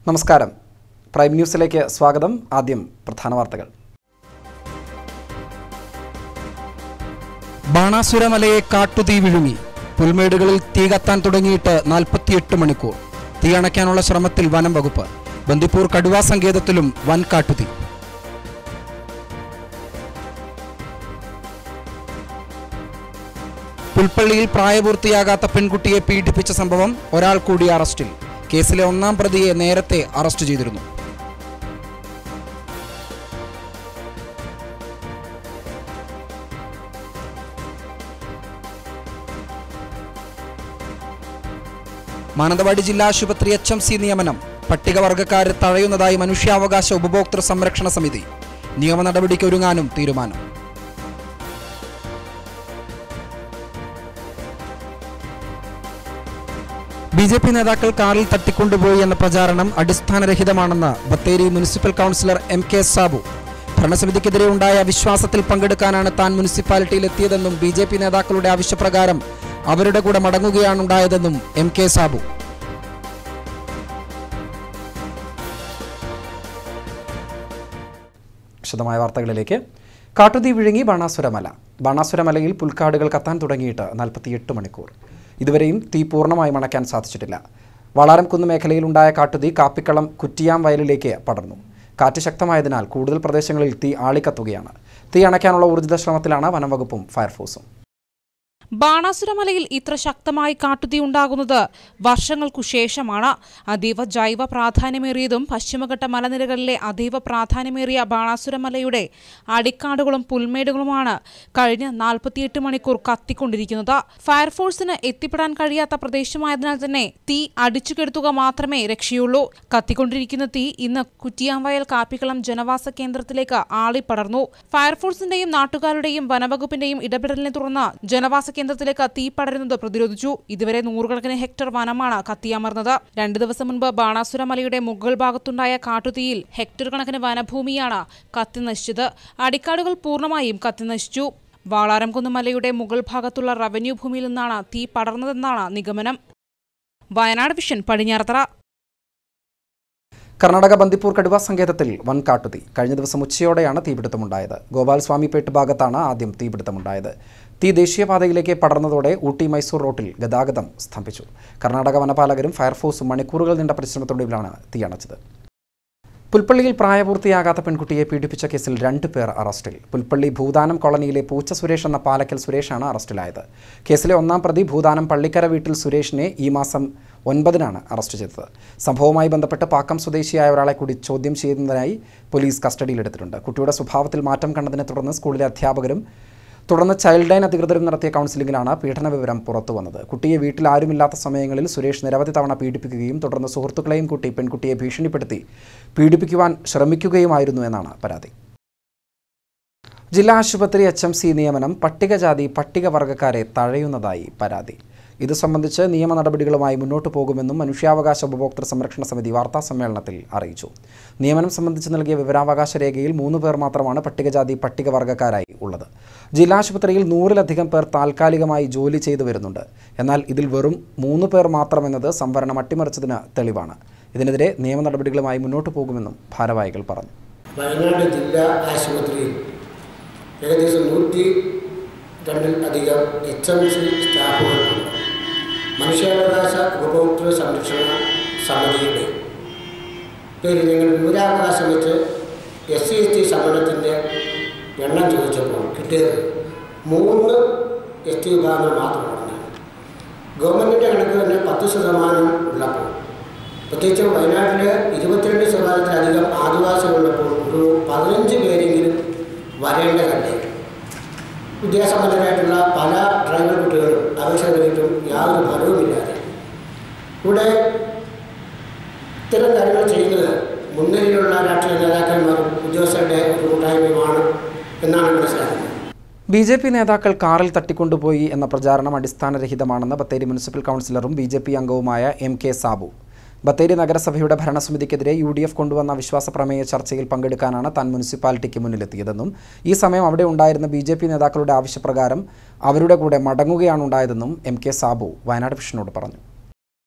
നമസ്കാരം. പ്രൈം ന്യൂസിലേക്ക് സ്വാഗതം. ആദ്യം പ്രധാന വാർത്തകൾ. ബാണാസുര മലയെ കാട്ടുതീ വിഴുങ്ങി. പുൽമേടുകളിൽ തീ കത്താൻ തുടങ്ങിയിട്ട് 48 മണിക്കൂർ. തീ അണയ്ക്കാനുള്ള ശ്രമത്തിൽ വനം വകുപ്പ്. ബന്ദിപ്പൂർ കടുവാ സങ്കേതത്തിലും വൻ കാട്ടുതീ. പുൽപ്പള്ളിയിൽ പ്രായപൂർത്തിയാകാത്ത പെൺകുട്ടിയെ പീഡിപ്പിച്ച സംഭവം ഒരാൾ കൂടി അറസ്റ്റിൽ. കേസിലെ ഒന്നാം പ്രതിയെ നേരത്തെ അറസ്റ്റ് ചെയ്തിരുന്നു. മാനന്തവാടി ജില്ലാ ആശുപത്രി HMC നിയമനം. പട്ടികവർഗക്കാരെ തഴയുന്നതായി മനുഷ്യാവകാശ ഉപഭോക്തൃ സംരക്ഷണ സമിതി. നിയമ നടപടിക്കൊരുങ്ങാനും തീരുമാനം. BJP നേതാക്കൾ കാറിൽ തട്ടിക്കൊണ്ടുപോയി എന്ന പ്രചാരണം അടിസ്ഥാനരഹിതമാണെന്ന് ബത്തേരി മുനിസിപ്പൽ കൗൺസിലർ MK സാബു. ഭരണസമിതിക്കെതിരെ ഉണ്ടായ വിശ്വാസത്തിൽ പങ്കെടുക്കാനാണ് താൻ മുനിസിപ്പാലിറ്റിയിലെത്തിയതെന്നും BJP നേതാക്കളുടെ ആവശ്യപ്രകാരം അവരുടെ കൂടെ മടങ്ങുകയാണുണ്ടായതെന്നും MK സാബു. വിശദമായ വാർത്തകളിലേക്ക്. കാട്ടുതീ വിഴുങ്ങി ബാണാസുരമല. ബാണാസുരമലയിൽ പുൽക്കാടുകൾ കത്താൻ തുടങ്ങിയിട്ട് 48 മണിക്കൂർ. ഇതുവരെയും തീ പൂർണ്ണമായി അണയ്ക്കാൻ സാധിച്ചിട്ടില്ല. വളാരംകുന്ന് മേഖലയിലുണ്ടായ കാട്ടുതീ കാപ്പിക്കളം കുറ്റിയാം വയലിലേക്ക് പടർന്നു. കാറ്റ് ശക്തമായതിനാൽ കൂടുതൽ പ്രദേശങ്ങളിൽ തീ ആളിക്കത്തുകയാണ്. തീ അണയ്ക്കാനുള്ള ഊർജിത ശ്രമത്തിലാണ് വനംവകുപ്പും ഫയർഫോഴ്സും. ബാണാസുരമലയിൽ ഇത്ര ശക്തമായി കാട്ടുതീ ഉണ്ടാകുന്നത് വർഷങ്ങൾക്കു ശേഷമാണ്. അതീവ ജൈവ പ്രാധാന്യമേറിയതും പശ്ചിമഘട്ട മലനിരകളിലെ അതീവ പ്രാധാന്യമേറിയ ബാണാസുരമലയുടെ അടിക്കാടുകളും പുൽമേടുകളുമാണ് കഴിഞ്ഞ 48 മണിക്കൂർ കത്തിക്കൊണ്ടിരിക്കുന്നത്. ഫയർഫോഴ്സിന് എത്തിപ്പെടാൻ കഴിയാത്ത പ്രദേശമായതിനാൽ തന്നെ തീ അടിച്ചുകെടുത്തുക മാത്രമേ രക്ഷയുള്ളൂ. കത്തിക്കൊണ്ടിരിക്കുന്ന തീ ഇന്ന് കുറ്റിയാംവയൽ കാപ്പിക്കളം ജനവാസ കേന്ദ്രത്തിലേക്ക് ആളിപ്പടർന്നു. ഫയർഫോഴ്സിന്റെയും നാട്ടുകാരുടെയും വനവകുപ്പിന്റെയും ഇടപെടലിനെ തുടർന്ന് ജനവാസ കേന്ദ്രത്തിലേക്ക് തീ പടരുന്നത് പ്രതിരോധിച്ചു. ഇതുവരെ 100 ഹെക്ടർ വനമാണ് കത്തിയമർന്നത്. 2 ദിവസം മുൻപ് ബാണാസുരമലയുടെ മുകൾ ഭാഗത്തുണ്ടായ കാട്ടുതീയിൽ ഹെക്ടർ കണക്കിന് വനഭൂമിയാണ് കത്തിനശിച്ചത്. അടിക്കാടുകൾ പൂർണ്ണമായും കത്തിനശിച്ചു. വാളാരംകുന്ന് മലയുടെ മുകൾ ഭാഗത്തുള്ള റവന്യൂ ഭൂമിയിൽ നിന്നാണ് തീ പടർന്നതെന്നാണ് നിഗമനം. വയനാട് വിഷൻ പടിഞ്ഞാറത്തറ. കർണാടക ബന്ദിപ്പൂർ കടുവാ സങ്കേതത്തിൽ വൻ കാട്ടുതീ. കഴിഞ്ഞ ദിവസം ഉച്ചയോടെയാണ് തീപിടുത്തമുണ്ടായത്. ഗോപാൽസ്വാമിപേട്ട് ഭാഗത്താണ് ആദ്യം തീപിടുത്തമുണ്ടായത്. തീ ദേശീയപാതയിലേക്ക് പടർന്നതോടെ ഊട്ടി മൈസൂർ റോഡിൽ ഗതാഗതം സ്തംഭിച്ചു. കർണാടക വനപാലകരും ഫയർഫോഴ്സും മണിക്കൂറുകൾ നീണ്ട പരിശ്രമത്തൊടുവിലാണ് തീ അണച്ചത്. പുൽപ്പള്ളിയിൽ പ്രായപൂർത്തിയാകാത്ത പെൺകുട്ടിയെ പീഡിപ്പിച്ച കേസിൽ 2 പേർ അറസ്റ്റിൽ. പുൽപ്പള്ളി ഭൂദാനം കോളനിയിലെ പൂച്ച സുരേഷ് എന്ന പാലക്കൽ സുരേഷാണ് അറസ്റ്റിലായത്. കേസിലെ ഒന്നാം പ്രതി ഭൂദാനം പള്ളിക്കര വീട്ടിൽ സുരേഷിനെ ഈ മാസം 9-നാണ് അറസ്റ്റ് ചെയ്തത്. സംഭവവുമായി ബന്ധപ്പെട്ട് പാക്കം സ്വദേശിയായ ഒരാളെ കൂടി ചോദ്യം ചെയ്യുന്നതിനായി പോലീസ് കസ്റ്റഡിയിലെടുത്തിട്ടുണ്ട്. കുട്ടിയുടെ സ്വഭാവത്തിൽ മാറ്റം കണ്ടതിനെ തുടർന്ന് സ്കൂളിലെ അധ്യാപകരും തുടർന്ന് ചൈൽഡ് ലൈൻ അധികൃതരും നടത്തിയ കൗൺസിലിംഗിലാണ് പീഡന വിവരം പുറത്തുവന്നത്. കുട്ടിയെ വീട്ടിൽ ആരുമില്ലാത്ത സമയങ്ങളിൽ സുരേഷ് നിരവധി തവണ പീഡിപ്പിക്കുകയും തുടർന്ന് സുഹൃത്തുക്കളെയും കൂട്ടി പെൺകുട്ടിയെ ഭീഷണിപ്പെടുത്തി പീഡിപ്പിക്കുവാൻ ശ്രമിക്കുകയുമായിരുന്നു എന്നാണ് പരാതി. ജില്ലാ ആശുപത്രി HMC നിയമനം പട്ടികജാതി പട്ടികവർഗക്കാരെ തഴയുന്നതായി പരാതി. ഇത് സംബന്ധിച്ച് നിയമ നടപടികളുമായി മുന്നോട്ടു പോകുമെന്നും മനുഷ്യാവകാശ ഉപഭോക്തൃ സംരക്ഷണ സമിതി വാർത്താസമ്മേളനത്തിൽ അറിയിച്ചു. നിയമനം സംബന്ധിച്ച് നൽകിയ വിവരാവകാശ രേഖയിൽ 3 പേർ മാത്രമാണ് പട്ടികജാതി പട്ടികവർഗക്കാരായി ഉള്ളത്. ജില്ലാ ആശുപത്രിയിൽ 100-ലധികം പേർ താൽക്കാലികമായി ജോലി ചെയ്തു വരുന്നുണ്ട്. എന്നാൽ ഇതിൽ വെറും 3 പേർ മാത്രമെന്നത് സംവരണം അട്ടിമറിച്ചതിന് തെളിവാണ്. ഇതിനെതിരെ നിയമ നടപടികളുമായി മുന്നോട്ടു പോകുമെന്നും ഭാരവാഹികൾ പറഞ്ഞു. വയനാട് ജില്ലാ ആശുപത്രിയിൽ ഏകദേശം 102-ലധികം HMC സ്റ്റാഫുകളുണ്ട്. മനുഷ്യാവകാശ ഉപഭോക്തൃ സംരക്ഷണ സമിതിയുടെ പേരിൽ ഞങ്ങൾ വിവരാവകാശം വെച്ച് SC/ST സംവരണത്തിൻ്റെ എണ്ണം ചോദിച്ചപ്പോൾ കിട്ടിയത് 3 ST വിഭാഗങ്ങൾ മാത്രമാണ്. ഗവൺമെൻറ്റിൻ്റെ കണക്ക് തന്നെ 10% ഉള്ളപ്പോൾ, പ്രത്യേകിച്ച് വയനാട്ടിൽ 22%-ലധികം ആദിവാസികളുള്ളപ്പോൾ ഒരു 15 പേരെങ്കിലും വരേണ്ടതല്ലേ. വിദ്യാസമ്പന്നരായിട്ടുള്ള പല ട്രൈബൽ കുട്ടികളും അപേക്ഷ നൽകിയിട്ടും യാതൊരു ഫലവുമില്ലാതെ ഇവിടെ ഇത്തരം കാര്യങ്ങൾ ചെയ്യുന്നത് മുൻനിരയിലുള്ള രാഷ്ട്രീയ നേതാക്കന്മാരും ഉദ്യോഗസ്ഥരുടെ ഒരു കൂട്ടായ്മയുമാണ് എന്നാണ് മനസ്സിലാക്കുന്നത്. BJP നേതാക്കൾ കാറിൽ തട്ടിക്കൊണ്ടുപോയി എന്ന പ്രചാരണം അടിസ്ഥാനരഹിതമാണെന്ന് ബത്തേരി മുനിസിപ്പൽ കൗൺസിലറും BJP അംഗവുമായ MK സാബു. ബത്തേരി നഗരസഭയുടെ ഭരണസമിതിക്കെതിരെ UDF കൊണ്ടുവന്ന വിശ്വാസ പ്രമേയ ചർച്ചയിൽ പങ്കെടുക്കാനാണ് താൻ മുനിസിപ്പാലിറ്റിക്ക് മുന്നിലെത്തിയതെന്നും ഈ സമയം അവിടെ ഉണ്ടായിരുന്ന BJP നേതാക്കളുടെ ആവശ്യപ്രകാരം അവരുടെ കൂടെ മടങ്ങുകയാണുണ്ടായതെന്നും MK സാബു വയനാട് വിഷനോട് പറഞ്ഞു.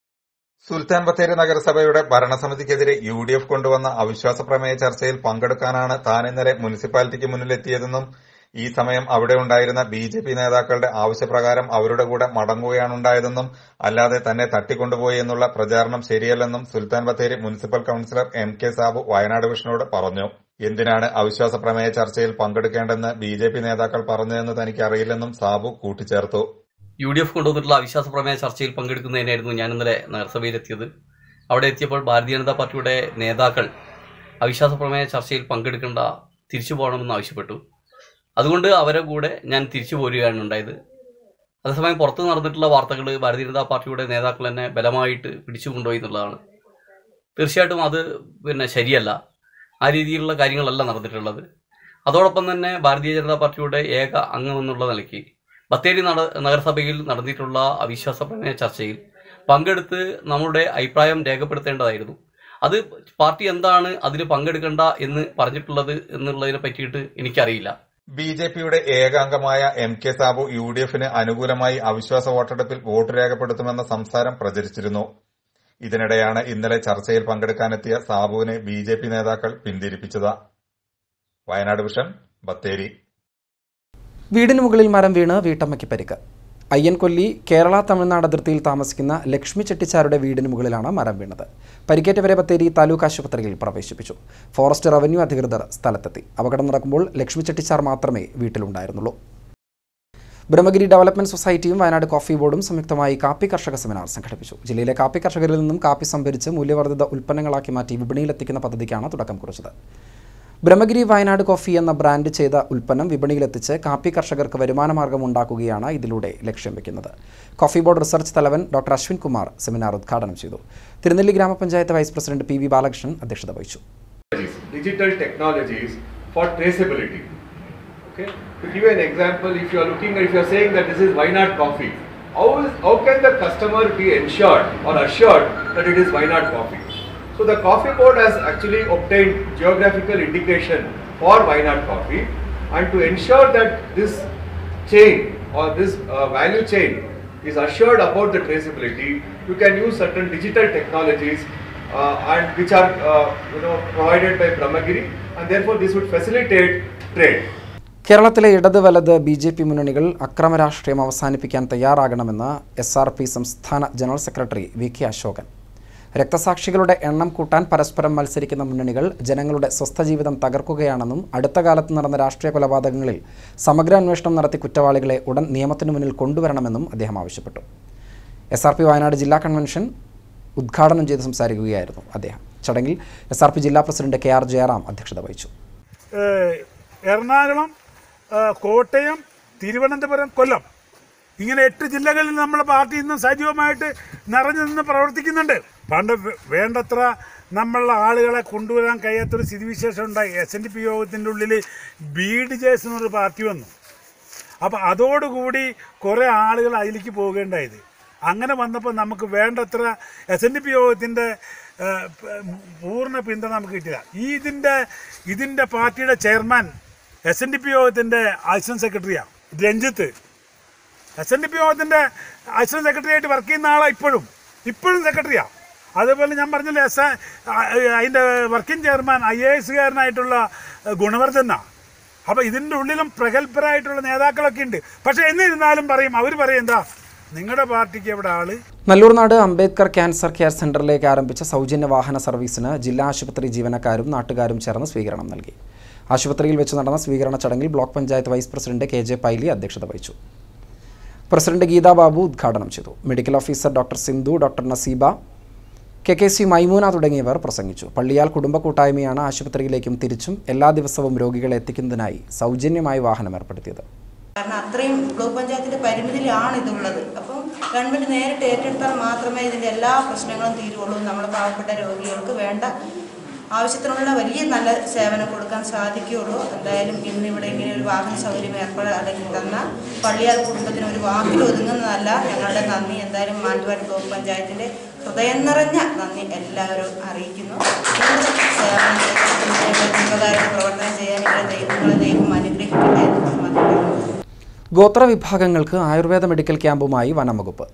സുൽത്താൻ ബത്തേരി നഗരസഭയുടെ ഭരണസമിതിക്കെതിരെ UDF കൊണ്ടുവന്ന അവിശ്വാസ പ്രമേയ ചർച്ചയിൽ പങ്കെടുക്കാനാണ് താൻ ഇന്നലെ മുനിസിപ്പാലിറ്റിക്ക് മുന്നിലെത്തിയതെന്നും ഈ സമയം അവിടെ ഉണ്ടായിരുന്ന BJP നേതാക്കളുടെ ആവശ്യപ്രകാരം അവരുടെ കൂടെ മടങ്ങുകയാണുണ്ടായതെന്നും അല്ലാതെ തന്നെ തട്ടിക്കൊണ്ടുപോയി എന്നുള്ള പ്രചാരണം ശരിയല്ലെന്നും Sultan Bathery municipal councillor MK സാബു വയനാട് വിഷനോട് പറഞ്ഞു. എന്തിനാണ് അവിശ്വാസ പ്രമേയ ചർച്ചയിൽ പങ്കെടുക്കേണ്ടെന്ന് BJP നേതാക്കൾ പറഞ്ഞതെന്ന് തനിക്ക് അറിയില്ലെന്നും സാബു കൂട്ടിച്ചേർത്തു. UDF കൊണ്ടുവന്നിട്ടുള്ള അവിശ്വാസ പ്രമേയ ചർച്ചയിൽ പങ്കെടുക്കുന്നതിനായിരുന്നു ഞാൻ ഇന്നലെ നഗരസഭയിലെത്തിയത്. അവിടെ എത്തിയപ്പോൾ ഭാരതീയ ജനതാ പാർട്ടിയുടെ നേതാക്കൾ അവിശ്വാസ പ്രമേയ ചർച്ചയിൽ പങ്കെടുക്കേണ്ട തിരിച്ചു പോകണമെന്ന് ആവശ്യപ്പെട്ടു. അതുകൊണ്ട് അവരെ കൂടെ ഞാൻ തിരിച്ചു പോരുകയാണ് ഉണ്ടായത്. അതേസമയം പുറത്ത് നടന്നിട്ടുള്ള വാർത്തകൾ ഭാരതീയ ജനതാ പാർട്ടിയുടെ നേതാക്കൾ തന്നെ ബലമായിട്ട് പിടിച്ചുകൊണ്ടുപോയി എന്നുള്ളതാണ്. തീർച്ചയായിട്ടും അത് ശരിയല്ല. ആ രീതിയിലുള്ള കാര്യങ്ങളല്ല നടന്നിട്ടുള്ളത്. അതോടൊപ്പം തന്നെ ഭാരതീയ ജനതാ പാർട്ടിയുടെ ഏക അംഗമെന്നുള്ള നിലയ്ക്ക് ബത്തേരി നഗരസഭയിൽ നടന്നിട്ടുള്ള അവിശ്വാസ പ്രമേയ ചർച്ചയിൽ പങ്കെടുത്ത് നമ്മുടെ അഭിപ്രായം രേഖപ്പെടുത്തേണ്ടതായിരുന്നു. അത് പാർട്ടി എന്താണ് അതിൽ പങ്കെടുക്കേണ്ട എന്ന് പറഞ്ഞിട്ടുള്ളത് എന്നുള്ളതിനെ പറ്റിയിട്ട് എനിക്കറിയില്ല. BJPയുടെ ഏക അംഗമായ MK സാബു UDFന് അനുകൂലമായി അവിശ്വാസ വോട്ടെടുപ്പിൽ വോട്ട് രേഖപ്പെടുത്തുമെന്ന സംസാരം പ്രചരിച്ചിരുന്നു. ഇതിനിടെയാണ് ഇന്നലെ ചർച്ചയിൽ പങ്കെടുക്കാനെത്തിയ സാബുവിനെ BJP നേതാക്കൾ പിന്തിരിപ്പിച്ചത്. വയനാട് വിഷൻ, ബത്തേരി. വീടിന് മുകളിൽ മരം വീണ് വീട്ടമ്മയ്ക്ക് പരിക്ക്. അയ്യൻകൊല്ലി കേരള തമിഴ്നാട് അതിർത്തിയിൽ താമസിക്കുന്ന ലക്ഷ്മി ചെട്ടിച്ചാരുടെ വീടിന് മുകളിലാണ് മരം വീണത്. പരിക്കേറ്റവരെ ബത്തേരി താലൂക്ക് ആശുപത്രിയിൽ പ്രവേശിപ്പിച്ചു. ഫോറസ്റ്റ് റവന്യൂ അധികൃതർ സ്ഥലത്തെത്തി. അപകടം നടക്കുമ്പോൾ ലക്ഷ്മി ചെട്ടിച്ചാർ മാത്രമേ വീട്ടിലുണ്ടായിരുന്നുള്ളൂ. ബ്രഹ്മഗിരി ഡെവലപ്മെന്റ് സൊസൈറ്റിയും വയനാട് കോഫി ബോർഡും സംയുക്തമായി കാപ്പി കർഷക സെമിനാർ സംഘടിപ്പിച്ചു. ജില്ലയിലെ കാപ്പി കർഷകരിൽ നിന്നും കാപ്പി സംഭരിച്ച് മൂല്യവർദ്ധിത ഉൽപ്പന്നങ്ങളാക്കി മാറ്റി വിപണിയിലെത്തിക്കുന്ന പദ്ധതിക്കാണ് തുടക്കം കുറിച്ചത്. ബ്രഹ്മഗിരി വയനാട് കോഫി എന്ന ബ്രാൻഡ് ചെയ്ത ഉൽപ്പന്നം വിപണിയിലെത്തിച്ച് കാപ്പി കർഷകർക്ക് വരുമാനമാർഗം ഉണ്ടാക്കുകയാണ് ഇതിലൂടെ ലക്ഷ്യം വെക്കുന്നത്. കോഫി ബോർഡ് റിസർച്ച് തലവൻ ഡോക്ടർ അശ്വിൻ കുമാർ സെമിനാർ ഉദ്ഘാടനം ചെയ്തു. തിരുനെല്ലി ഗ്രാമപഞ്ചായത്ത് വൈസ് പ്രസിഡന്റ് PV ബാലകൃഷ്ണൻ അധ്യക്ഷത വഹിച്ചു. Digital technologies for traceability. Okay, to give you an example, if you are saying that this is Wayanad coffee, how can the customer be ensured or assured that it is Wayanad coffee? So the coffee board has actually obtained geographical indication for Wayanad coffee, and to ensure that this chain or this value chain is assured about the traceability, you can use certain digital technologies and which are provided by Brahmagiri, and therefore this would facilitate trade. കേരളത്തിലെ ഇടത് വലത് BJP മുന്നണികൾ അക്രമ രാഷ്ട്രീയം അവസാനിപ്പിക്കാൻ തയ്യാറാകണമെന്ന് SRP സംസ്ഥാന general secretary VK Ashokan. രക്തസാക്ഷികളുടെ എണ്ണം കൂട്ടാൻ പരസ്പരം മത്സരിക്കുന്ന മുന്നണികൾ ജനങ്ങളുടെ സ്വസ്ഥജീവിതം തകർക്കുകയാണെന്നും അടുത്ത കാലത്ത് നടന്ന രാഷ്ട്രീയ കൊലപാതകങ്ങളിൽ സമഗ്ര അന്വേഷണം നടത്തി കുറ്റവാളികളെ ഉടൻ നിയമത്തിനു മുന്നിൽ കൊണ്ടുവരണമെന്നും അദ്ദേഹം ആവശ്യപ്പെട്ടു. SRP വയനാട് ജില്ലാ കൺവെൻഷൻ ഉദ്ഘാടനം ചെയ്ത് സംസാരിക്കുകയായിരുന്നു അദ്ദേഹം. ചടങ്ങിൽ SRP ജില്ലാ പ്രസിഡന്റ് KR ജയറാം അധ്യക്ഷത വഹിച്ചു. എറണാകുളം, കോട്ടയം, തിരുവനന്തപുരം, കൊല്ലം ഇങ്ങനെ 8 ജില്ലകളിൽ നമ്മുടെ പാർട്ടി ഇന്നും സജീവമായിട്ട് നിറഞ്ഞു നിന്ന് പ്രവർത്തിക്കുന്നുണ്ട്. പണ്ട് വേണ്ടത്ര നമ്മളുടെ ആളുകളെ കൊണ്ടുവരാൻ കഴിയാത്തൊരു സ്ഥിതിവിശേഷം ഉണ്ടായി. SNDP യോഗത്തിൻ്റെ ഉള്ളിൽ BDJS എന്നൊരു പാർട്ടി വന്നു. അപ്പോൾ അതോടുകൂടി കുറേ ആളുകൾ അതിലേക്ക് പോകേണ്ടായത്. അങ്ങനെ വന്നപ്പോൾ നമുക്ക് വേണ്ടത്ര SNDP യോഗത്തിൻ്റെ പൂർണ്ണ പിന്തുണ നമുക്ക് കിട്ടില്ല. ഇതിൻ്റെ പാർട്ടിയുടെ ചെയർമാൻ SNDP യോഗത്തിൻ്റെ അസിസ്റ്റന്റ് സെക്രട്ടറിയാണ് രഞ്ജിത്ത്. SNDP യോഗത്തിൻ്റെ അസിസ്റ്റന്റ് സെക്രട്ടറി ആയിട്ട് വർക്ക് ചെയ്യുന്ന ആളാണ് ഇപ്പോഴും സെക്രട്ടറിയാണ്. അതേപോലെ ഞാൻ പറഞ്ഞില്ലേ അതിൻ്റെ വർക്കിംഗ് ചെയർമാൻ IAS-കാരനായിട്ടുള്ള ഗുണവർദ്ധനാണ്. അപ്പോൾ ഇതിൻ്റെ ഉള്ളിലും പ്രഗത്ഭരായിട്ടുള്ള നേതാക്കളൊക്കെ ഉണ്ട്. പക്ഷേ എന്നിരുന്നാലും അവർ പറയും എന്താ നിങ്ങളുടെ പാർട്ടിക്ക് എവിടെ ആള്. നല്ലൂർനാട് അംബേദ്കർ ക്യാൻസർ കെയർ സെന്ററിലേക്ക് ആരംഭിച്ച സൗജന്യ വാഹന സർവീസിന് ജില്ലാ ആശുപത്രി ജീവനക്കാരും നാട്ടുകാരും ചേർന്ന് സ്വീകരണം നൽകി. ആശുപത്രിയിൽ വെച്ച് നടന്ന സ്വീകരണ ചടങ്ങിൽ block panchayat vice president KJ Paily അധ്യക്ഷത വഹിച്ചു. പ്രസിഡന്റ് ഗീതാ ബാബു ഉദ്ഘാടനം ചെയ്തു. Medical officer doctor Sindhu, doctor Naseeba, KKC Maimoona തുടങ്ങിയവർ പ്രസംഗിച്ചു. പള്ളിയാൽ കുടുംബ കൂട്ടായ്മയാണ് ആശുപത്രിയിലേക്കും തിരിച്ചും എല്ലാ ദിവസവും രോഗികളെ എത്തിക്കുന്നതിനായി സൗജന്യമായി വാഹനം ഏർപ്പെടുത്തിയത്. കാരണം അത്രയും ബ്ലോക്ക് പഞ്ചായത്തിന്റെ പരിമിതിയിലാണ് ഇതുള്ളത്. അപ്പം ഗവൺമെന്റ് നേരിട്ട് ഏറ്റെടുത്താൽ മാത്രമേ ഇതിന്റെ എല്ലാ പ്രശ്നങ്ങളും തീരുള്ളൂ. നമ്മുടെ പാവപ്പെട്ട രോഗികൾക്ക് വേണ്ട ആവശ്യത്തിനുള്ള വലിയ നല്ല സേവനം കൊടുക്കാൻ സാധിക്കുകയുള്ളൂ. എന്തായാലും ഇന്നിവിടെ ഇങ്ങനെ ഒരു വാഹന സൗകര്യം ഏർപ്പെടുത്തി തന്ന പള്ളിയാൽ കുടുംബത്തിന് ഒരു വാക്കിൽ ഒതുങ്ങുന്നതല്ല ഞങ്ങളുടെ നന്ദി. എന്തായാലും മാനന്തവാടി ബ്ലോക്ക് പഞ്ചായത്തിന്റെ ഹൃദയം നിറഞ്ഞ നന്ദി എല്ലാവരും അറിയിക്കുന്നു. പ്രവർത്തനം ചെയ്യാൻ നിങ്ങളെ ദൈവം അനുഗ്രഹിക്കട്ടെ എന്ന് മാത്രം. ഗോത്ര വിഭാഗങ്ങൾക്ക് ആയുർവേദ മെഡിക്കൽ ക്യാമ്പുമായി വനംവകുപ്പ്.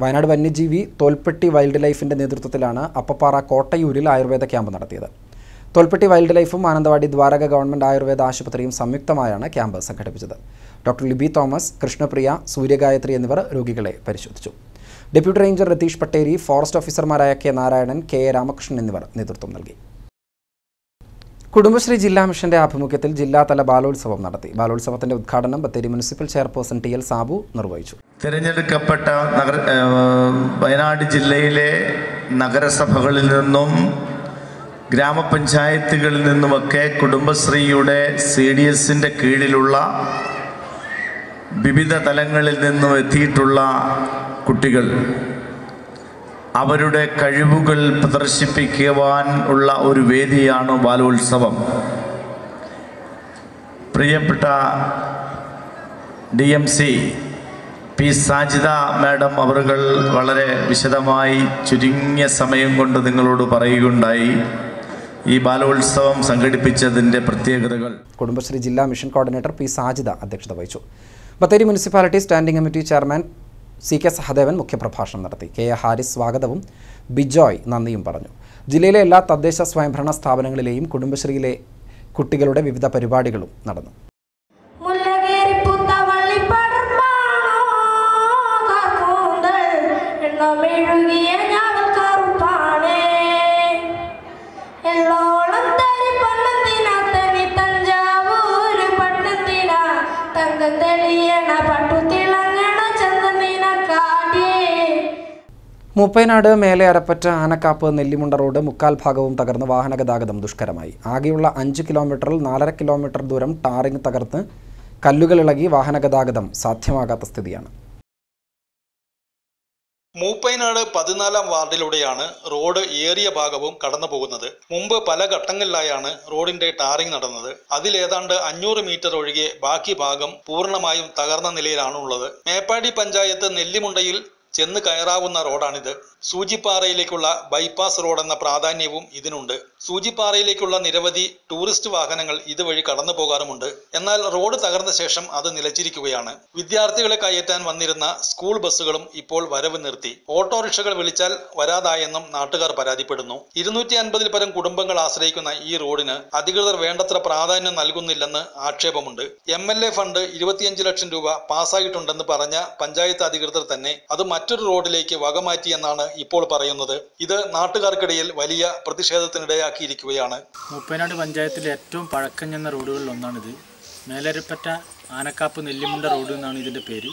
വയനാട് വന്യജീവി തോൽപ്പെട്ടി വൈൽഡ് ലൈഫിൻ്റെ നേതൃത്വത്തിലാണ് അപ്പപ്പാറ കോട്ടയൂരിൽ ആയുർവേദ ക്യാമ്പ് നടത്തിയത്. തോൽപ്പെട്ടി വൈൽഡ് ലൈഫും മാനന്തവാടി ദ്വാരക ഗവൺമെൻറ് ആയുർവേദ ആശുപത്രിയും സംയുക്തമായാണ് ക്യാമ്പ് സംഘടിപ്പിച്ചത്. ഡോക്ടർ ലിബി തോമസ്, കൃഷ്ണപ്രിയ, സൂര്യഗായത്രി എന്നിവർ രോഗികളെ പരിശോധിച്ചു. Deputy ranger Ratheesh Patteri, forest ഓഫീസർമാരായ K Narayanan, K A Ramakrishnan എന്നിവർ നേതൃത്വം നൽകി. കുടുംബശ്രീ ജില്ലാ മിഷന്റെ ആഭിമുഖ്യത്തിൽ ജില്ലാതല ബാലോത്സവം നടത്തി. ബാലോത്സവത്തിന്റെ ഉദ്ഘാടനം Bathery municipal chairperson T L Sabu നിർവഹിച്ചു. തിരഞ്ഞെടുക്കപ്പെട്ട വയനാട് ജില്ലയിലെ നഗരസഭകളിൽ നിന്നും ഗ്രാമപഞ്ചായത്തുകളിൽ നിന്നുമൊക്കെ കുടുംബശ്രീയുടെ CDSന്റെ കീഴിലുള്ള വിവിധ തലങ്ങളിൽ നിന്നും എത്തിയിട്ടുള്ള കുട്ടികൾ അവരുടെ കഴിവുകൾ പ്രദർശിപ്പിക്കുവാൻ ഉള്ള ഒരു വേദിയാണ് ബാലോത്സവം. പ്രിയപ്പെട്ട DMC പി സാജിദ മാഡം അവറുകൾ വളരെ വിശദമായി ചുരുങ്ങിയ സമയം കൊണ്ട് നിങ്ങളോട് പറയുകയുണ്ടായി ഈ ബാലോത്സവം സംഘടിപ്പിച്ചതിൻ്റെ പ്രത്യേകതകൾ. കുടുംബശ്രീ ജില്ലാ മിഷൻ കോർഡിനേറ്റർ പി സാജിദ അധ്യക്ഷത വഹിച്ചു. Bathery municipality standing committee chairman CK Sahadevan മുഖ്യപ്രഭാഷണം നടത്തി. KA ഹാരിസ് സ്വാഗതവും ബിജോയ് നന്ദിയും പറഞ്ഞു. ജില്ലയിലെ എല്ലാ തദ്ദേശ സ്വയംഭരണ സ്ഥാപനങ്ങളിലെയും കുടുംബശ്രീയിലെ കുട്ടികളുടെ വിവിധ പരിപാടികളും നടന്നു. മൂപ്പൈനാട് മേലെ അരപ്പറ്റ ആനക്കാപ്പ് നെല്ലിമുണ്ട റോഡ് മുക്കാൽ ഭാഗവും തകർന്ന് വാഹനഗതാഗതം ദുഷ്കരമായി. ആകെയുള്ള 5 കിലോമീറ്ററിൽ 4.5 കിലോമീറ്റർ ദൂരം ടാറിങ് തകർന്ന് കല്ലുകൾ ഇളകി വാഹനഗതാഗതം സാധ്യമാകാത്ത സ്ഥിതിയാണ്. മൂപ്പൈനാട് 14-ാം വാർഡിലൂടെയാണ് റോഡ് ഏറിയ ഭാഗവും കടന്നു പോകുന്നത്. മുമ്പ് പല ഘട്ടങ്ങളിലായാണ് റോഡിന്റെ ടാറിംഗ് നടന്നത്. അതിലേതാണ്ട് 500 മീറ്റർ ഒഴികെ ബാക്കി ഭാഗം പൂർണ്ണമായും തകർന്ന നിലയിലാണുള്ളത്. മേപ്പാടി പഞ്ചായത്ത് നെല്ലിമുണ്ടയിൽ ചെന്ന് കയറാവുന്ന റോഡാണിത്. സൂചിപ്പാറയിലേക്കുള്ള ബൈപ്പാസ് റോഡ് എന്ന പ്രാധാന്യവും ഇതിനുണ്ട്. സൂചിപ്പാറയിലേക്കുള്ള നിരവധി ടൂറിസ്റ്റ് വാഹനങ്ങൾ ഇതുവഴി കടന്നു പോകാറുമുണ്ട്. എന്നാൽ റോഡ് തകർന്ന ശേഷം അത് നിലച്ചിരിക്കുകയാണ്. വിദ്യാർത്ഥികളെ കയറ്റാൻ വന്നിരുന്ന സ്കൂൾ ബസ്സുകളും ഇപ്പോൾ വരവ് നിർത്തി. ഓട്ടോറിക്ഷകൾ വിളിച്ചാൽ വരാതായെന്നും നാട്ടുകാർ പരാതിപ്പെടുന്നു. 250-ൽ പരം കുടുംബങ്ങൾ ആശ്രയിക്കുന്ന ഈ റോഡിന് അധികൃതർ വേണ്ടത്ര പ്രാധാന്യം നൽകുന്നില്ലെന്ന് ആക്ഷേപമുണ്ട്. MLA ഫണ്ട് 25 ലക്ഷം രൂപ പാസ്സായിട്ടുണ്ടെന്ന് പറഞ്ഞ പഞ്ചായത്ത് അധികൃതർ തന്നെ അത് മറ്റൊരു റോഡിലേക്ക് വകമാറ്റിയെന്നാണ് ഇപ്പോൾ പറയുന്നത്. ഇത് നാട്ടുകാർക്കിടയിൽ വലിയ പ്രതിഷേധത്തിനിടയാക്കിയിരിക്കുകയാണ്. മൂപ്പനാട് പഞ്ചായത്തിലെ ഏറ്റവും പഴക്കം ചെന്ന റോഡുകളിൽ ഒന്നാണിത്. മേലരപ്പറ്റ ആനക്കാപ്പ് നെല്ലിമുണ്ട റോഡ് എന്നാണ് ഇതിൻ്റെ പേര്.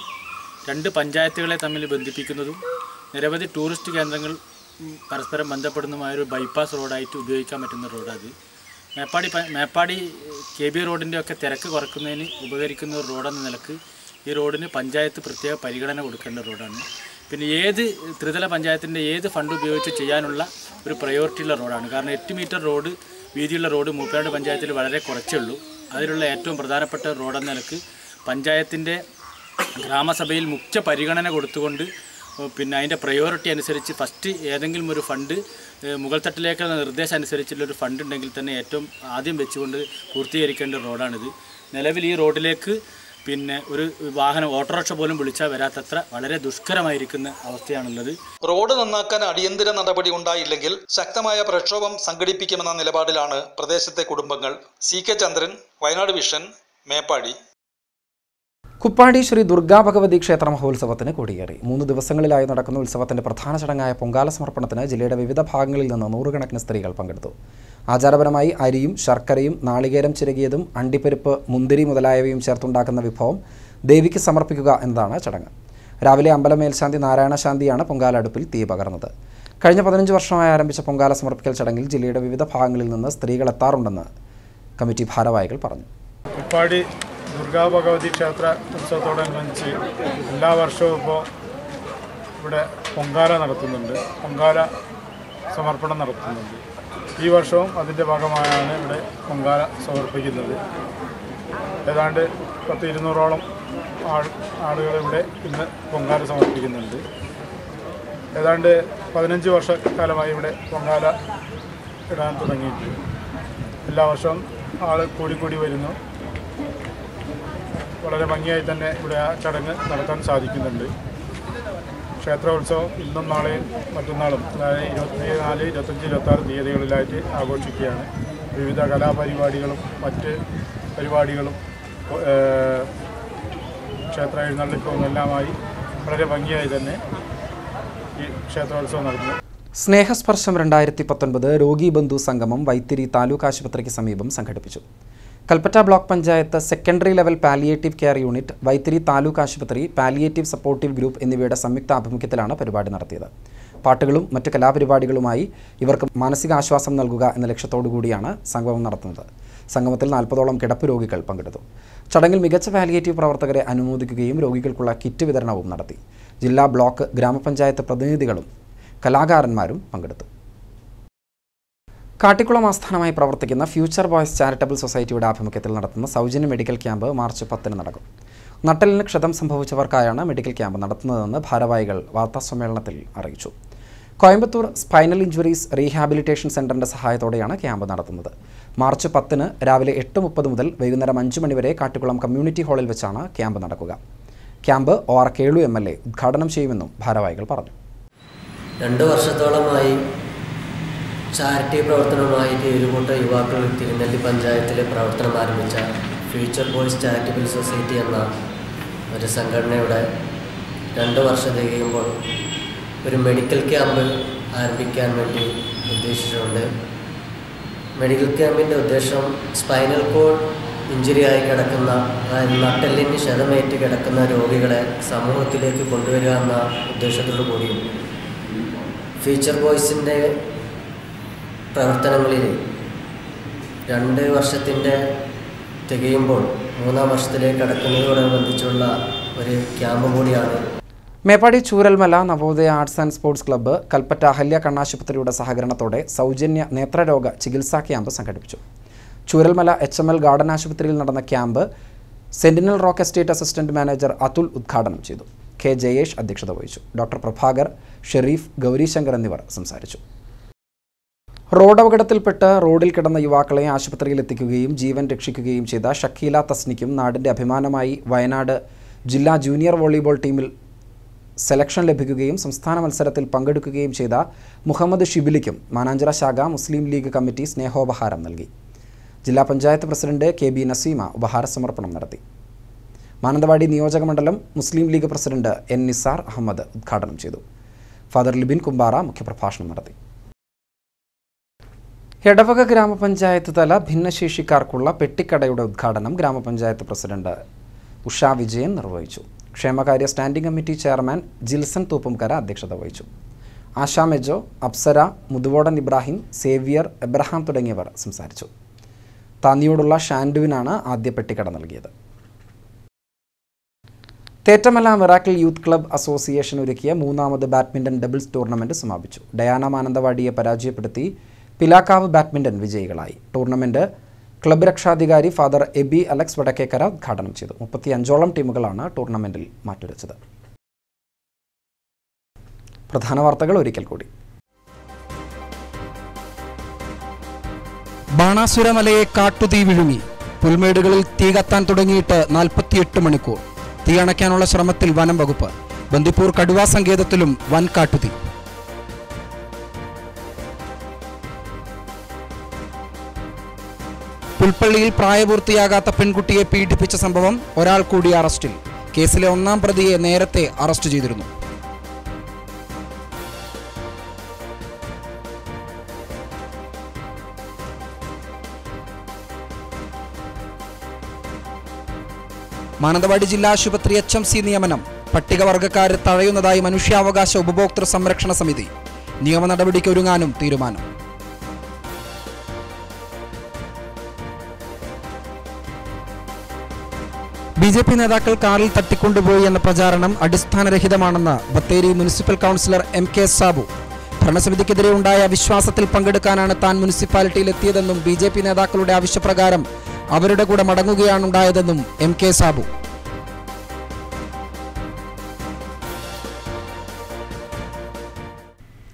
2 പഞ്ചായത്തുകളെ തമ്മിൽ ബന്ധിപ്പിക്കുന്നതും നിരവധി ടൂറിസ്റ്റ് കേന്ദ്രങ്ങൾ പരസ്പരം ബന്ധപ്പെടുന്നതുമായൊരു ബൈപ്പാസ് റോഡായിട്ട് ഉപയോഗിക്കാൻ പറ്റുന്ന റോഡാത്. മേപ്പാടി KB റോഡിൻ്റെ ഒക്കെ തിരക്ക് കുറയ്ക്കുന്നതിന് ഉപകരിക്കുന്ന ഒരു റോഡെന്ന നിലക്ക് ഈ റോഡിന് പഞ്ചായത്ത് പ്രത്യേക പരിഗണന കൊടുക്കേണ്ട റോഡാണ്. പിന്നെ ഏത് ത്രിതല പഞ്ചായത്തിൻ്റെ ഏത് ഫണ്ട് ഉപയോഗിച്ച് ചെയ്യാനുള്ള ഒരു പ്രയോറിറ്റിയുള്ള റോഡാണ്. കാരണം 8 മീറ്റർ റോഡ് വീതിയുള്ള റോഡ് മൂപ്പനാട് പഞ്ചായത്തിൽ വളരെ കുറച്ചേ ഉള്ളൂ. അതിലുള്ള ഏറ്റവും പ്രധാനപ്പെട്ട റോഡെന്ന നിലക്ക് പഞ്ചായത്തിൻ്റെ ഗ്രാമസഭയിൽ മുഖ്യ പരിഗണന കൊടുത്തുകൊണ്ട് പിന്നെ അതിൻ്റെ പ്രയോറിറ്റി അനുസരിച്ച് ഫസ്റ്റ് ഏതെങ്കിലും ഒരു ഫണ്ട് മുകൾ തട്ടിലേക്കുള്ള നിർദ്ദേശം അനുസരിച്ചുള്ളൊരു ഫണ്ട് ഉണ്ടെങ്കിൽ തന്നെ ഏറ്റവും ആദ്യം വെച്ചുകൊണ്ട് പൂർത്തീകരിക്കേണ്ട റോഡാണിത്. നിലവിൽ ഈ റോഡിലേക്ക് പിന്നെ ഒരു വാഹനം ഓട്ടോറിക്ഷ പോലും വിളിച്ചാൽ വരാത്തത്ര വളരെ ദുഷ്കരമായിരിക്കുന്ന അവസ്ഥയാണുള്ളത്. റോഡ് നന്നാക്കാൻ അടിയന്തര നടപടി ഉണ്ടായില്ലെങ്കിൽ ശക്തമായ പ്രക്ഷോഭം സംഘടിപ്പിക്കുമെന്ന നിലപാടിലാണ് പ്രദേശത്തെ കുടുംബങ്ങൾ. CK ചന്ദ്രൻ, വയനാട് വിഷൻ, മേപ്പാടി. കുപ്പാടി ശ്രീ ദുർഗാ ഭഗവതി ക്ഷേത്ര മഹോത്സവത്തിന് കൊടിയേറി. 3 ദിവസങ്ങളിലായി നടക്കുന്ന ഉത്സവത്തിന്റെ പ്രധാന ചടങ്ങായ പൊങ്കാല സമർപ്പണത്തിന് ജില്ലയുടെ വിവിധ ഭാഗങ്ങളിൽ നിന്ന് 100 കണക്കിന് സ്ത്രീകൾ പങ്കെടുത്തു. ആചാരപരമായി അരിയും ശർക്കരയും നാളികേരം ചിരകിയതും അണ്ടിപ്പരിപ്പ്, മുന്തിരി മുതലായവയും ചേർത്തുണ്ടാക്കുന്ന വിഭവം ദേവിക്ക് സമർപ്പിക്കുക എന്നതാണ് ചടങ്ങ്. രാവിലെ അമ്പലം മേൽശാന്തി നാരായണശാന്തിയാണ് പൊങ്കാല അടുപ്പിൽ തീ പകർന്നത്. കഴിഞ്ഞ 15 വർഷമായി ആരംഭിച്ച പൊങ്കാല സമർപ്പിക്കൽ ചടങ്ങിൽ ജില്ലയുടെ വിവിധ ഭാഗങ്ങളിൽ നിന്ന് സ്ത്രീകൾ എത്താറുണ്ടെന്ന് കമ്മിറ്റി ഭാരവാഹികൾ പറഞ്ഞു. കുപ്പാടി ദുർഗാ ഭഗവതി ക്ഷേത്ര ഉത്സവത്തോടനുബന്ധിച്ച് എല്ലാ വർഷവും ഇപ്പോൾ ഇവിടെ പൊങ്കാല നടത്തുന്നുണ്ട്, പൊങ്കാല സമർപ്പണം നടത്തുന്നുണ്ട്. ഈ വർഷവും അതിൻ്റെ ഭാഗമായാണ് ഇവിടെ പൊങ്കാല സമർപ്പിക്കുന്നത്. ഏതാണ്ട് 100-200ഓളം ആളുകൾ ഇവിടെ ഇന്ന് പൊങ്കാല സമർപ്പിക്കുന്നുണ്ട്. ഏതാണ്ട് 15 വർഷക്കാലമായി ഇവിടെ പൊങ്കാല ഇടാൻ തുടങ്ങിയിട്ട് എല്ലാ വർഷവും ആൾ കൂടി വരുന്നു. വളരെ ഭംഗിയായി തന്നെ ഇവിടെ ആ ചടങ്ങ് നടത്താൻ സാധിക്കുന്നുണ്ട്. ക്ഷേത്രോത്സവം ഇന്നും നാളെയും മറ്റന്നാളും അതായത് 24, 25, 26 തീയതികളിലായിട്ട് ആഘോഷിക്കുകയാണ്. വിവിധ കലാപരിപാടികളും മറ്റ് പരിപാടികളും ക്ഷേത്ര എഴുന്നള്ളിപ്പും എല്ലാമായി വളരെ ഭംഗിയായി തന്നെ ഈ ക്ഷേത്രോത്സവം നടന്നു. സ്നേഹസ്പർശം 2019 രോഗി ബന്ധു സംഗമം വൈത്തിരി താലൂക്ക് ആശുപത്രിക്ക് സമീപം സംഘടിപ്പിച്ചു. Kalpetta block panchayat secondary level palliative care unit, Vythiri taluk ആശുപത്രി, പാലിയേറ്റീവ് സപ്പോർട്ടീവ് ഗ്രൂപ്പ് എന്നിവയുടെ സംയുക്ത ആഭിമുഖ്യത്തിലാണ് പരിപാടി നടത്തിയത്. പാട്ടുകളും മറ്റ് കലാപരിപാടികളുമായി ഇവർക്ക് മാനസികാശ്വാസം നൽകുക എന്ന ലക്ഷ്യത്തോടുകൂടിയാണ് സംഗമം നടത്തുന്നത്. സംഗമത്തിൽ 40ഓളം കിടപ്പ് രോഗികൾ പങ്കെടുത്തു. ചടങ്ങിൽ മികച്ച പാലിയേറ്റീവ് പ്രവർത്തകരെ അനുമോദിക്കുകയും രോഗികൾക്കുള്ള കിറ്റ് വിതരണവും നടത്തി. ജില്ലാ, ബ്ലോക്ക്, ഗ്രാമപഞ്ചായത്ത് പ്രതിനിധികളും കലാകാരന്മാരും പങ്കെടുത്തു. കാട്ടിക്കുളം ആസ്ഥാനമായി പ്രവർത്തിക്കുന്ന ഫ്യൂച്ചർ ബോയ്സ് ചാരിറ്റബിൾ സൊസൈറ്റിയുടെ ആഭിമുഖ്യത്തിൽ നടത്തുന്ന സൗജന്യ മെഡിക്കൽ ക്യാമ്പ് മാർച്ച് 10 നടക്കും. നട്ടെല്ലിന് ക്ഷതം സംഭവിച്ചവർക്കായാണ് മെഡിക്കൽ ക്യാമ്പ് നടത്തുന്നതെന്ന് ഭാരവാഹികൾ വാർത്താസമ്മേളനത്തിൽ അറിയിച്ചു. കോയമ്പത്തൂർ സ്പൈനൽ ഇഞ്ചുറീസ് റീഹാബിലിറ്റേഷൻ സെന്ററിന്റെ സഹായത്തോടെയാണ് ക്യാമ്പ് നടത്തുന്നത്. മാർച്ച് 10 രാവിലെ 8:30 മുതൽ വൈകുന്നേരം 5 മണി വരെ കാട്ടിക്കുളം കമ്മ്യൂണിറ്റി ഹാളിൽ വെച്ചാണ് ക്യാമ്പ് നടക്കുക. ക്യാമ്പ് OR കേളു MLA ഉദ്ഘാടനം ചെയ്യുമെന്നും ഭാരവാഹികൾ പറഞ്ഞു. 2 വർഷത്തോളമായി ചാരിറ്റി പ്രവർത്തനവുമായിട്ട് ഒരുകൂട്ടം യുവാക്കൾ തിരുനെല്ലി പഞ്ചായത്തിലെ പ്രവർത്തനം ആരംഭിച്ച ഫ്യൂച്ചർ ബോയ്സ് ചാരിറ്റബിൾ സൊസൈറ്റി എന്ന ഒരു സംഘടനയുടെ 2 വർഷം തികയുമ്പോൾ ഒരു മെഡിക്കൽ ക്യാമ്പ് ആരംഭിക്കാൻ വേണ്ടി ഉദ്ദേശിച്ചിട്ടുണ്ട്. മെഡിക്കൽ ക്യാമ്പിൻ്റെ ഉദ്ദേശം സ്പൈനൽ കോഡ് ഇഞ്ചുറി ആയി കിടക്കുന്ന, അതായത് നട്ടെല്ലിന് ക്ഷതമേറ്റ് കിടക്കുന്ന രോഗികളെ സമൂഹത്തിലേക്ക് കൊണ്ടുവരിക എന്ന ഉദ്ദേശത്തോടു കൂടിയും ഫ്യൂച്ചർ ബോയ്സിൻ്റെ പ്രവർത്തനങ്ങളിൽ 2 വർഷത്തിൻ്റെ തികയുമ്പോൾ 3-ാം വർഷത്തിലേക്ക് കടക്കുന്നതോടനുബന്ധിച്ചുള്ള ഒരു ക്യാമ്പ് കൂടിയാണ്. Meppadi Chooralmala Navodaya arts and sports club Kalpetta Ahalya കണ്ണാശുപത്രിയുടെ സഹകരണത്തോടെ സൗജന്യ നേത്രരോഗ ചികിത്സാ ക്യാമ്പ് സംഘടിപ്പിച്ചു. ചൂരൽമല HML ഗാർഡൻ ആശുപത്രിയിൽ നടന്ന camp Sentinel Rock estate assistant manager Athul ഉദ്ഘാടനം ചെയ്തു. K. ജയേഷ് അധ്യക്ഷത വഹിച്ചു. ഡോക്ടർ പ്രഭാകർ, ഷെരീഫ്, ഗൗരീശങ്കർ എന്നിവർ സംസാരിച്ചു. റോഡ് അപകടത്തിൽപ്പെട്ട് റോഡിൽ കിടന്ന യുവാക്കളെ ആശുപത്രിയിൽ എത്തിക്കുകയും ജീവൻ രക്ഷിക്കുകയും ചെയ്ത ഷക്കീല തസ്നിക്കും നാടിൻ്റെ അഭിമാനമായി വയനാട് ജില്ലാ ജൂനിയർ വോളിബോൾ ടീമിൽ സെലക്ഷൻ ലഭിക്കുകയും സംസ്ഥാന മത്സരത്തിൽ പങ്കെടുക്കുകയും ചെയ്ത മുഹമ്മദ് ഷിബിലിക്കും മാനാഞ്ചിറ ശാഖ മുസ്ലിം ലീഗ് കമ്മിറ്റി സ്നേഹോപഹാരം നൽകി. ജില്ലാ പഞ്ചായത്ത് പ്രസിഡന്റ് KB നസീമ ഉപഹാര സമർപ്പണം നടത്തി. മാനന്തവാടി നിയോജക മണ്ഡലം മുസ്ലിം ലീഗ് പ്രസിഡന്റ് N. നിസാർ അഹമ്മദ് ഉദ്ഘാടനം ചെയ്തു. ഫാദർ ലിബിൻ കുമ്പാറ മുഖ്യപ്രഭാഷണം നടത്തി. എടവക ഗ്രാമപഞ്ചായത്ത് തല ഭിന്നശേഷിക്കാർക്കുള്ള പെട്ടിക്കടയുടെ ഉദ്ഘാടനം ഗ്രാമപഞ്ചായത്ത് പ്രസിഡന്റ് ഉഷ വിജയൻ നിർവഹിച്ചു. ക്ഷേമകാര്യ സ്റ്റാൻഡിംഗ് കമ്മിറ്റി ചെയർമാൻ ജിൽസൺ തൂപ്പുംകര അധ്യക്ഷത വഹിച്ചു. ആശാ മെജോ, അപ്സര, മുതുവോടൻ ഇബ്രാഹിം, സേവ്യർ, എബ്രഹാം തുടങ്ങിയവർ സംസാരിച്ചു. താന്നിയോടുള്ള ഷാൻഡുവിനാണ് ആദ്യ പെട്ടിക്കട നൽകിയത്. Thettamala miracle youth club association ഒരുക്കിയ 3ാമത് ബാഡ്മിൻ്റൺ ഡബിൾസ് ടൂർണമെൻറ്റ് സമാപിച്ചു. ഡയാന മാനന്തവാടിയെ പരാജയപ്പെടുത്തി പിലാക്കാവ് ബാഡ്മിൻ്റൺ വിജയികളായി. ടൂർണമെൻറ്റ് ക്ലബ്ബ് രക്ഷാധികാരി ഫാദർ എബി അലക്സ് വടക്കേക്കര ഉദ്ഘാടനം ചെയ്തു. 35ഓളം ടീമുകളാണ് ടൂർണമെൻറ്റിൽ മാറ്റുരച്ചത്. പ്രധാന വാർത്തകൾ ഒരിക്കൽ കൂടി. ബാണാസുര മലയെ കാട്ടുതീ വിഴുങ്ങി. പുൽമേടുകളിൽ തീ കത്താൻ തുടങ്ങിയിട്ട് 48 മണിക്കൂർ. തീ അണയ്ക്കാനുള്ള ശ്രമത്തിൽ വനം വകുപ്പ്. ബന്ദിപ്പൂർ കടുവാ സങ്കേതത്തിലും വൻ കാട്ടുതീ. പുൽപ്പള്ളിയിൽ പ്രായപൂർത്തിയാകാത്ത പെൺകുട്ടിയെ പീഡിപ്പിച്ച സംഭവം ഒരാൾ കൂടി അറസ്റ്റിൽ. കേസിലെ 1ാം പ്രതിയെ നേരത്തെ അറസ്റ്റ് ചെയ്തിരുന്നു. മാനന്തവാടി ജില്ലാ ആശുപത്രി HMC നിയമനം. പട്ടികവർഗക്കാരെ തഴയുന്നതായി മനുഷ്യാവകാശ ഉപഭോക്തൃ സംരക്ഷണ സമിതി. നിയമ നടപടിക്കൊരുങ്ങാനും തീരുമാനം. BJP നേതാക്കൾ കാറിൽ തട്ടിക്കൊണ്ടുപോയി എന്ന പ്രചാരണം അടിസ്ഥാനരഹിതമാണെന്ന് ബത്തേരി മുനിസിപ്പൽ കൗൺസിലർ MK സാബു. ഭരണസമിതിക്കെതിരെ ഉണ്ടായ അവിശ്വാസത്തിൽ പങ്കെടുക്കാനാണ് താൻ മുനിസിപ്പാലിറ്റിയിലെത്തിയതെന്നും BJP നേതാക്കളുടെ ആവശ്യപ്രകാരം അവരുടെ കൂടെ മടങ്ങുകയാണുണ്ടായതെന്നും MK സാബു.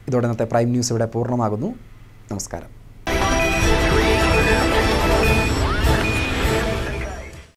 ഇതോടെ ഇന്നത്തെ പ്രൈം ന്യൂസ് ഇവിടെ പൂർണ്ണമാകുന്നു. നമസ്കാരം.